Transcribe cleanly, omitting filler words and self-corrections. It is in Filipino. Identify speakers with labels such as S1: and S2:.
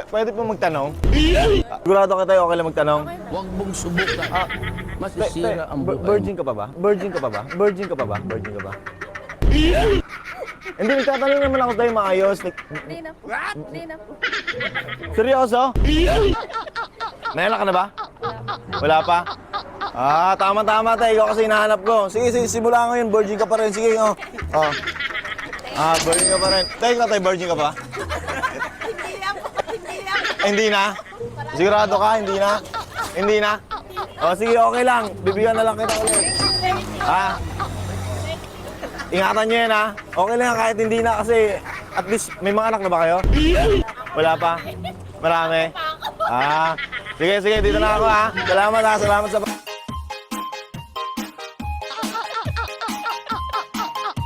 S1: Pwede po magtanong? Sigurado ka tayo, okay lang magtanong?
S2: Huwag mong subukan. Masisira ang buhay.
S1: Virgin ka pa ba? Virgin ka pa ba? Virgin ka pa ba? Virgin ka ba? Hindi, nagtatanong naman ako tayo maayos.
S3: Hindi na po. Hindi na po.
S1: Seryoso? Naila ka na ba? Wala pa? Tama-tama tayo. Ikaw kasi hinahanap ko. Sige, simula ngayon. Virgin ka pa rin. Sige, oh. Virgin ka pa rin. Tayo, virgin ka pa? Hindi na? Sigurado ka? Hindi na? Hindi na? Sige, okay lang. Bibigyan na lang kita ulit. Ingatan nyo yan, ha? Okay lang kahit hindi na kasi at least may mga anak na ba kayo? Wala pa? Marami? Sige, dito na ako, ha? Salamat, ha? Salamat sa...